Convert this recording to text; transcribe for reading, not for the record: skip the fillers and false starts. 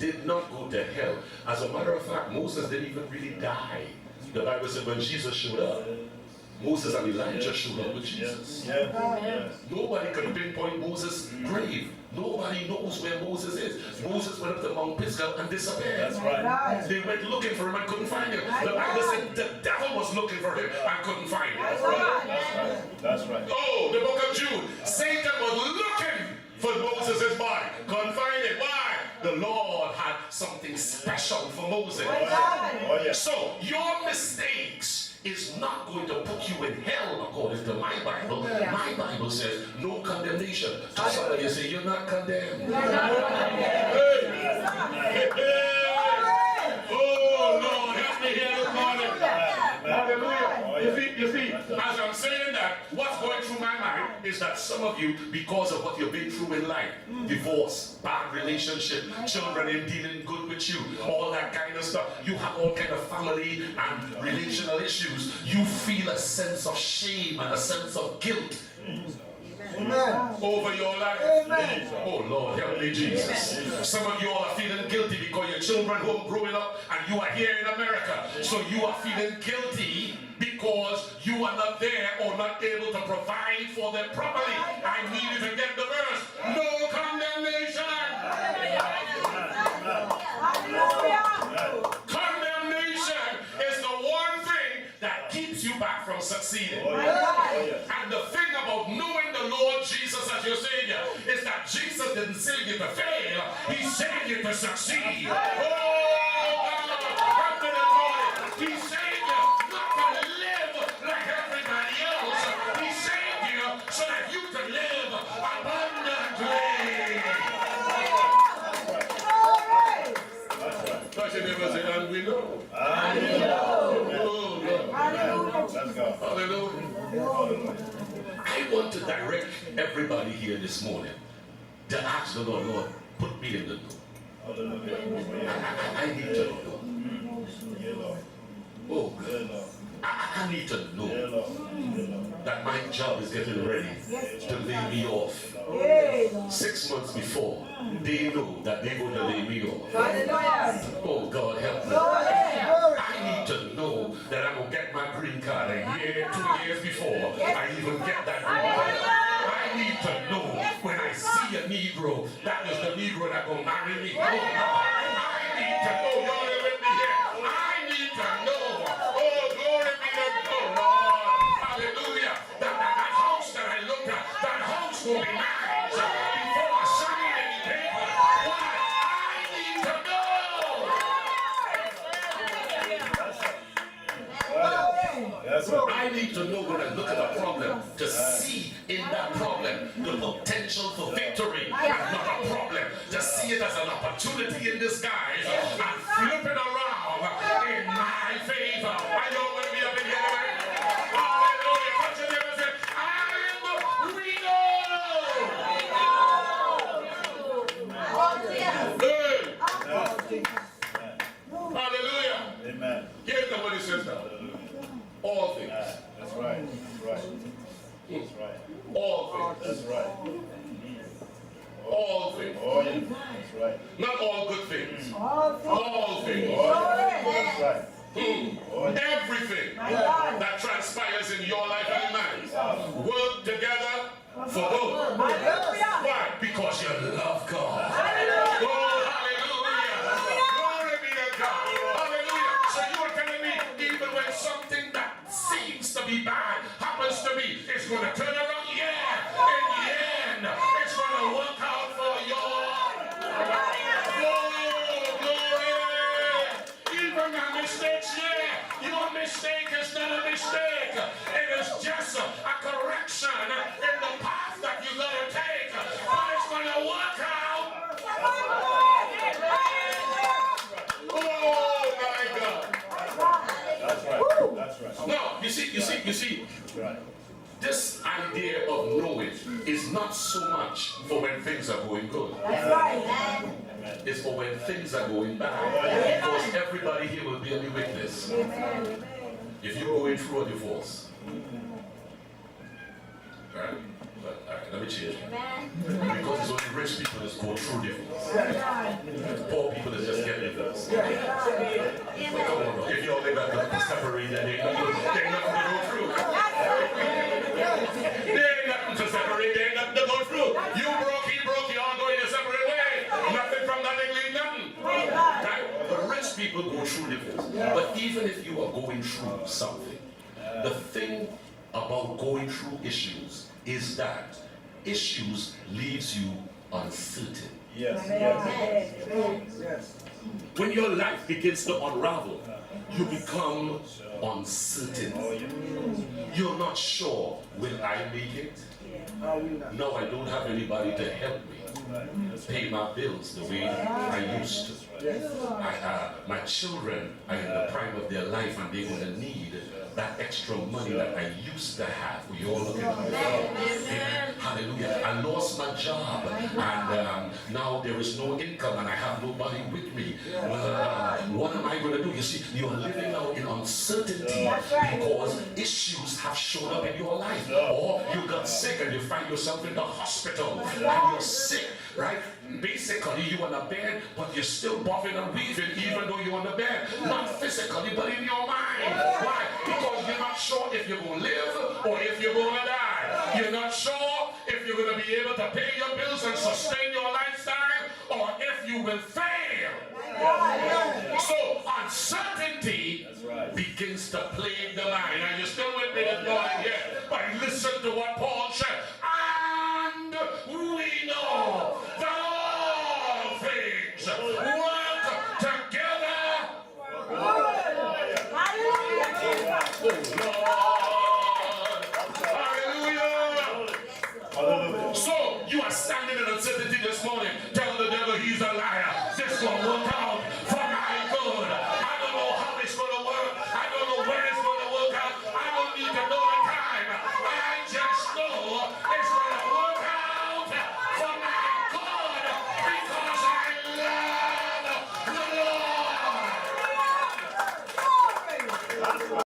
did not go to hell. As a matter of fact, Moses didn't even really die. The Bible said when Jesus showed up, Moses and Elijah showed up with Jesus. Nobody could pinpoint Moses' grave. Nobody knows where Moses is. Moses went up to Mount Pisgah and disappeared. That's right. They went looking for him and couldn't find him. The Bible said the devil was looking for him and couldn't find him. That's right. That's right. Oh, the book of Jude. Satan was looking for Moses' body. Couldn't find it. Why? The Lord had something special for Moses. Oh, yeah. So your mistakes is not going to put you in hell according to my Bible. My Bible says no condemnation. To somebody say you're not condemned. Hey. Oh Lord, help me here this morning. Hallelujah. You see, as I'm saying that, what's going through my mind is that some of you, because of what you've been through in life, divorce, bad relationship, children ain't dealing good with you, all that kind of stuff, you have all kind of family and relational issues, you feel a sense of shame and a sense of guilt. Amen. Over your life. Amen. Oh Lord, help me, Jesus. Amen. Some of you all are feeling guilty because your children home growing up and you are here in America. So you are feeling guilty because you are not there or not able to provide for them properly. I need you to get the verse. No condemnation. Condemnation is the one thing that keeps you back from succeeding. And the thing about knowing the Lord Jesus as your Savior is that Jesus didn't save you to fail, He saved you to succeed. Oh, God, He saved you not to live like everybody else. He saved you so that you can live abundantly. Touch your neighbor and say, and we know. And we know. Oh, Lord. Hallelujah. Let's go. Hallelujah. I want to direct everybody here this morning to ask the Lord, Lord, put me in the know. I need to know. Oh, God. I need to know that my job is getting ready to lay me off. 6 months before, they know that they're going to lay me off. Oh, God, help me. I need to know that I'm going to get my green card a year, 2 years before I even get that green card. I need to know when I see a Negro, that is the Negro that's going to marry me. I need to know. Y'all are with me here. I need to know. Oh, glory be to God, Lord. Hallelujah. That house that I looked at, that house will be mine. Before I sign any paper. Why? I need to know. That's right. I need to know when I look at a problem to see in that problem the potential for victory and not a problem. To see it as an opportunity in disguise and flip it around in my favor. I don't want to be up in here tonight. Hallelujah. What's your name? Say, I'm Reno. Hallelujah. Amen. Here's what it says now. All things. That's right. That's right. That's right. All things. That's right. All things. Oh, yeah. That's right. Not all good things. All things. That's right. Everything that transpires in your life and mine work together for good. Why? Because you love God. Oh, hallelujah. Glory be to God. Hallelujah. So you are telling me even when something that seems to be bad happens to me, it's going to turn around. Yeah. In the end, it's going to work out for your mistakes, your mistake is not a mistake. It is just a correction in the path that you're going to take. But it's going to work out. Oh my God. That's right. That's right. No, you see. Right. This idea of knowing is not so much for when things are going good. That's right. It's for when things are going bad. Because everybody here will be a witness. If you're going through a divorce. Alright? Alright, let me change. Because it's only rich people that go through divorce. Poor people that Jesus. But come on, if you only got to separate, then ain't nothing to go through. There ain't nothing to separate, there ain't nothing to go through. You broke, he broke, you all going your separate way. Nothing from nothing, leave nothing. Right? The rich people go through different. But even if you are going through something, the thing about going through issues is that issues leaves you uncertain. Yes. When your life begins to unravel, you become uncertain. You're not sure, will I make it? No, I don't have anybody to help me pay my bills the way I used to. My children are in the prime of their life and they're going to need that extra money that I used to have. We all look at it. Hallelujah. I lost my job and now there is no income and I have nobody with me. What am I going to do? You see, you are living now in uncertainty because issues have shown up in your life. Or you got sick and you find yourself in the hospital and you're sick, right? Basically, you're in a bed, but you're still buffing and weaving even though you're on the bed. Not physically, but in your mind. Why? Because you're not sure if you're going to live or if you're going to die. You're not sure if you're going to be able to pay your bills and sustain your lifestyle or if you will fail. So uncertainty begins to plague the mind. Are you still with me this morning? Yeah. But listen to what Paul said.